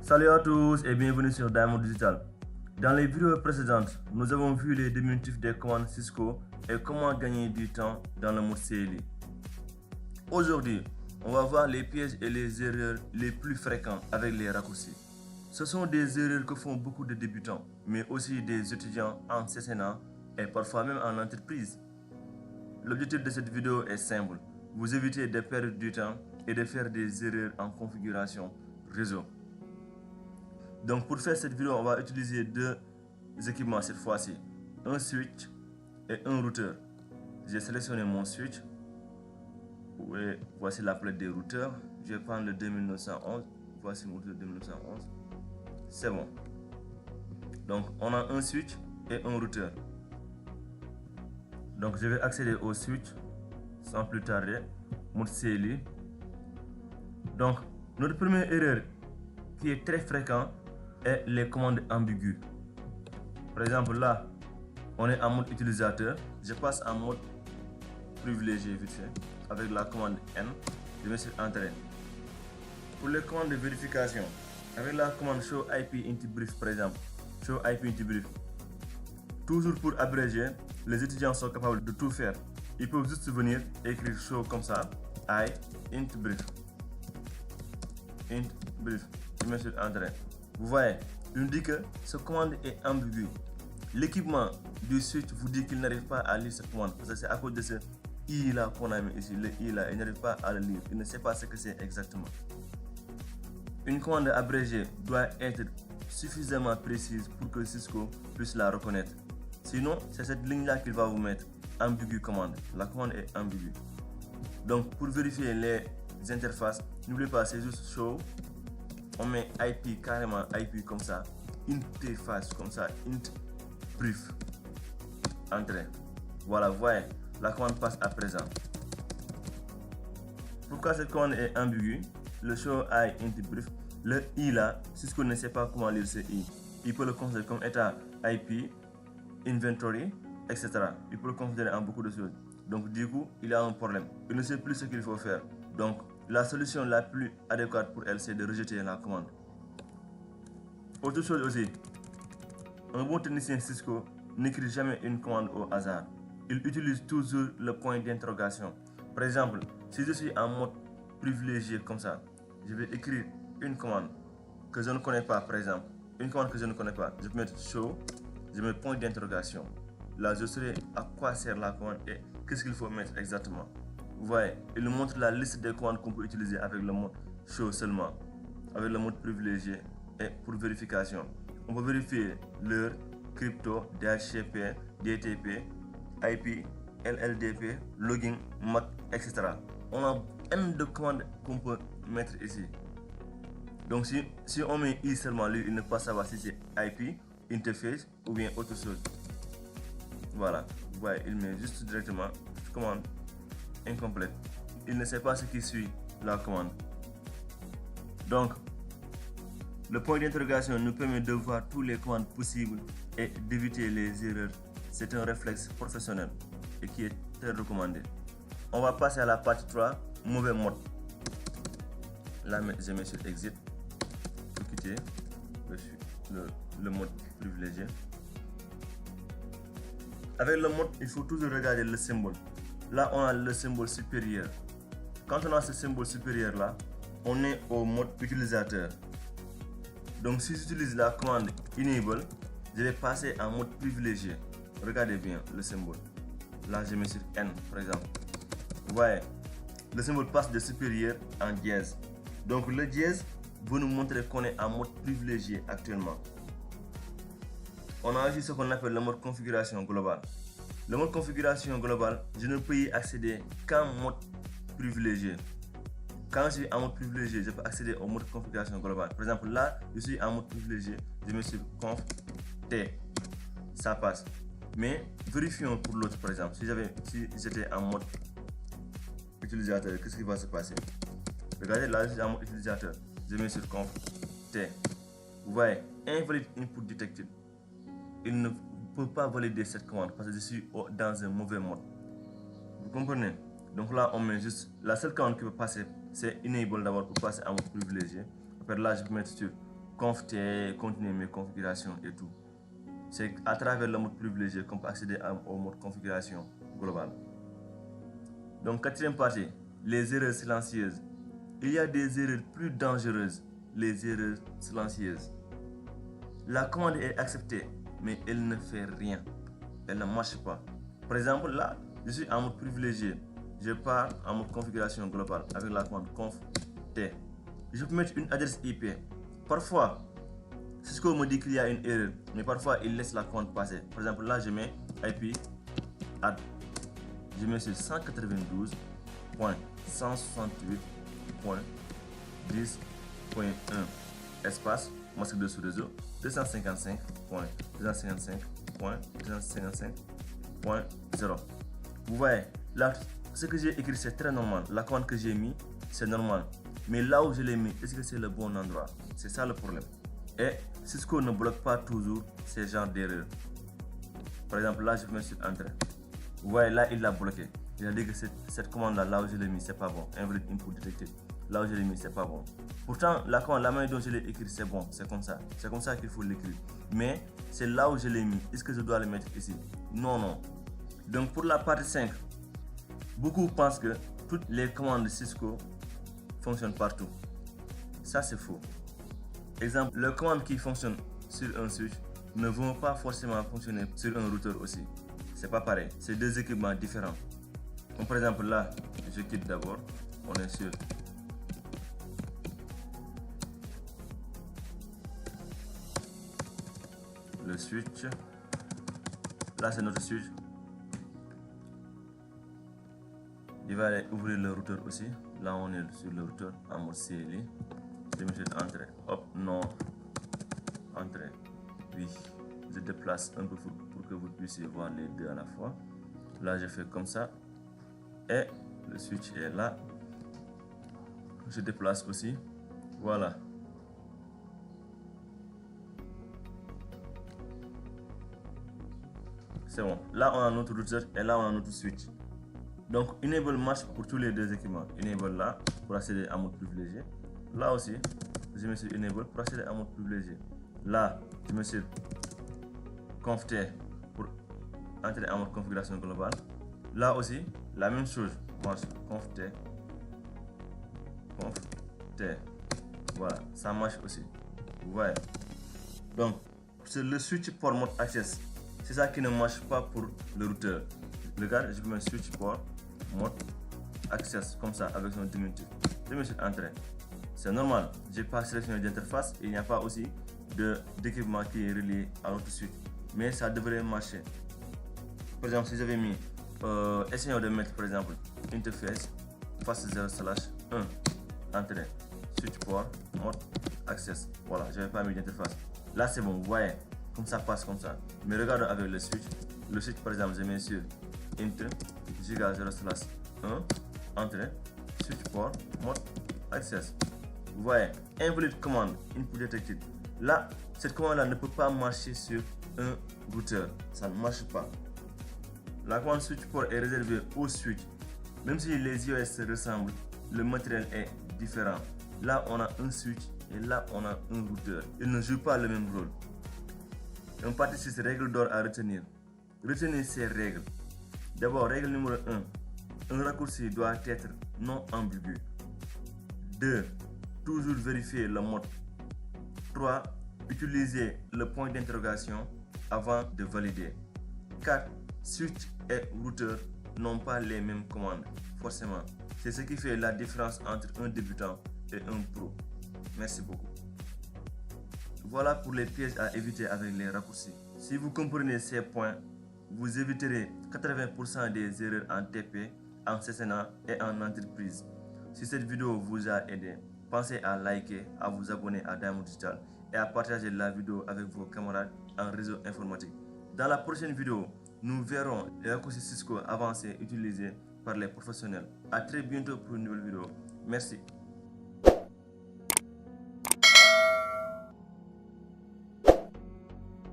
Salut à tous et bienvenue sur Diamond Digital. Dans les vidéos précédentes, nous avons vu les diminutifs des commandes Cisco et comment gagner du temps dans le mode CLI. Aujourd'hui, on va voir les pièges et les erreurs les plus fréquents avec les raccourcis. Ce sont des erreurs que font beaucoup de débutants, mais aussi des étudiants en CCNA et parfois même en entreprise. L'objectif de cette vidéo est simple, vous éviter de perdre du temps et de faire des erreurs en configuration réseau. Donc pour faire cette vidéo, on va utiliser deux équipements cette fois-ci, un switch et un routeur. J'ai sélectionné mon switch, et voici la plaque des routeurs. Je vais prendre le 2911, voici mon routeur 2911, c'est bon. Donc on a un switch et un routeur. Donc je vais accéder au switch sans plus tarder, mode CLI. Donc notre première erreur qui est très fréquente est les commandes ambiguës. Par exemple là, on est en mode utilisateur, je passe en mode privilégié vite fait avec la commande N, je vais sur Entrée. Pour les commandes de vérification, avec la commande show IP into brief par exemple, show IP into brief. Toujours pour abréger, les étudiants sont capables de tout faire. Ils peuvent juste venir écrire show comme ça, I int brief. Int brief, je mets sur Entrée. Vous voyez, il nous dit que cette commande est ambiguë. L'équipement du switch vous dit qu'il n'arrive pas à lire cette commande parce que c'est à cause de ce I là qu'on a mis ici, le I là, il n'arrive pas à le lire, il ne sait pas ce que c'est exactement. Une commande abrégée doit être suffisamment précise pour que Cisco puisse la reconnaître. Sinon, c'est cette ligne là qu'il va vous mettre, ambiguë commande. La commande est ambiguë. Donc pour vérifier les interfaces, n'oubliez pas, c'est juste show. On met IP carrément, IP comme ça, interface comme ça, int brief, entrée. Voilà, voyez, la commande passe à présent. Pourquoi cette commande est ambiguë? Le show I int brief, le I là, Cisco ne sait pas comment lire ce I. Il peut le considérer comme état IP, inventory, etc. Il peut le considérer en beaucoup de choses. Donc du coup, il a un problème. Il ne sait plus ce qu'il faut faire. Donc la solution la plus adéquate pour elle, c'est de rejeter la commande. Autre chose aussi, un bon technicien Cisco n'écrit jamais une commande au hasard. Il utilise toujours le point d'interrogation. Par exemple, si je suis en mode privilégié comme ça, je vais écrire une commande que je ne connais pas, par exemple. Une commande que je ne connais pas, je vais mettre show, je mets point d'interrogation. Là, je saurai à quoi sert la commande et qu'est-ce qu'il faut mettre exactement. Vous voyez, il nous montre la liste des commandes qu'on peut utiliser avec le mode show seulement, avec le mode privilégié et pour vérification. On peut vérifier l'heure, crypto, DHCP, DTP, IP, LLDP, login, MAC, etc. On a N de commandes qu'on peut mettre ici. Donc si on met I seulement, lui, il ne peut pas savoir si c'est IP, interface ou bien autre chose. Voilà, vous voyez, il met juste directement commande incomplète. Il ne sait pas ce qui suit la commande. Donc, le point d'interrogation nous permet de voir tous les commandes possibles et d'éviter les erreurs. C'est un réflexe professionnel et qui est très recommandé. On va passer à la partie 3, mauvais mode. Là, je mets sur Exit pour quitter le mode privilégié. Avec le mode, il faut toujours regarder le symbole. Là, on a le symbole supérieur. Quand on a ce symbole supérieur là, on est au mode utilisateur. Donc si j'utilise la commande enable, je vais passer en mode privilégié. Regardez bien le symbole. Là, je mets sur N par exemple. Vous voyez, le symbole passe de supérieur en dièse. Donc le dièse veut nous montrer qu'on est en mode privilégié actuellement. On a aussi ce qu'on appelle le mode configuration globale. Le mode configuration globale, je ne peux y accéder qu'en mode privilégié. Quand je suis en mode privilégié, je peux accéder au mode configuration globale. Par exemple, là, je suis en mode privilégié, je mets sur conf T. Ça passe. Mais vérifions pour l'autre, par exemple. Si j'étais en mode utilisateur, qu'est-ce qui va se passer? Regardez, là, je suis en mode utilisateur. Je mets sur conf T. Vous voyez, invalid input detected. Il ne peut pas valider cette commande parce que je suis dans un mauvais mode. Vous comprenez? Donc là, on met juste la seule commande qui peut passer, c'est enable d'abord pour passer en mode privilégié. Après là, je peux mettre sur conft, continuer mes configurations et tout. C'est à travers le mode privilégié qu'on peut accéder au mode configuration globale. Donc, quatrième partie, les erreurs silencieuses. Il y a des erreurs plus dangereuses, les erreurs silencieuses. La commande est acceptée, mais elle ne fait rien. Elle ne marche pas. Par exemple, là, je suis en mode privilégié. Je pars en mode configuration globale avec la commande conf t. Je peux mettre une adresse IP. Parfois, Cisco me dit qu'il y a une erreur, mais parfois il laisse la commande passer. Par exemple, là, je mets IP add. Je mets sur 192.168.10.1 espace masque de sous-réseau 255.255.255.0. Vous voyez, là, ce que j'ai écrit c'est très normal. La commande que j'ai mis, c'est normal. Mais là où je l'ai mis, est-ce que c'est le bon endroit? C'est ça le problème. Et Cisco ne bloque pas toujours ces genres d'erreurs. Par exemple, là, je mets sur Enter. Vous voyez, là, il l'a bloqué. Il a dit que cette commande-là, là où je l'ai mis, c'est pas bon. Invalid input detected. Là où je l'ai mis, c'est pas bon. Pourtant, la commande, la manière dont je l'ai écrit, c'est bon. C'est comme ça. C'est comme ça qu'il faut l'écrire. Mais c'est là où je l'ai mis. Est-ce que je dois le mettre ici? Non, non. Donc, pour la partie 5, beaucoup pensent que toutes les commandes de Cisco fonctionnent partout. Ça, c'est faux. Exemple, les commandes qui fonctionnent sur un switch ne vont pas forcément fonctionner sur un routeur aussi. C'est pas pareil. C'est deux équipements différents. Comme par exemple, là, je quitte d'abord. On est sur le switch. Là, c'est notre switch. Il va aller ouvrir le routeur aussi. Là, on est sur le routeur en mode CLI. Je vais mettre entrée. Hop, non. Entrée. Oui. Je déplace un peu pour que vous puissiez voir les deux à la fois. Là, je fais comme ça. Et le switch est là. Je déplace aussi. Voilà. C'est bon. Là, on a notre routeur et là, on a notre switch. Donc, Enable marche pour tous les deux équipements. Enable là, pour accéder à mode privilégié. Là aussi, je mets sur Enable pour accéder à mode privilégié. Là, je mets sur conft pour entrer en mode configuration globale. Là aussi, la même chose. Marche conft. Voilà, ça marche aussi. Vous voyez. Donc, c'est le switch port mode access. C'est ça qui ne marche pas pour le routeur. Regarde, je peux mettre switch port mode access comme ça avec son diminutif. Je mets sur entrée. C'est normal. J'ai pas sélectionné d'interface. Il n'y a pas aussi d'équipement qui est relié à notre switch. Mais ça devrait marcher. Par exemple, si j'avais mis, essayons de mettre par exemple interface fast0/1 entrée switch port mode access. Voilà, je n'avais pas mis d'interface. Là, c'est bon. Vous voyez, comme ça passe comme ça. Mais regardez avec le switch. Le switch, par exemple, je mets sur int giga 0/1 entrée switch port mode access. Vous voyez, invalid command input detected. Là, cette commande là ne peut pas marcher sur un routeur, ça ne marche pas. La commande switch port est réservée au switch. Même si les iOS se ressemblent, le matériel est différent. Là, on a un switch et là, on a un routeur. Ils ne jouent pas le même rôle. Un partie 6 règle d'or à retenir. Retenez ces règles. D'abord, règle numéro 1. Un raccourci doit être non ambigu. 2. Toujours vérifier le mode. 3. Utiliser le point d'interrogation avant de valider. 4. Switch et routeur n'ont pas les mêmes commandes, forcément. C'est ce qui fait la différence entre un débutant et un pro. Merci beaucoup. Voilà pour les pièges à éviter avec les raccourcis. Si vous comprenez ces points, vous éviterez 80% des erreurs en TP, en CCNA et en entreprise. Si cette vidéo vous a aidé, pensez à liker, à vous abonner à Diamond Digital et à partager la vidéo avec vos camarades en réseau informatique. Dans la prochaine vidéo, nous verrons les raccourcis Cisco avancés utilisés par les professionnels. A très bientôt pour une nouvelle vidéo. Merci.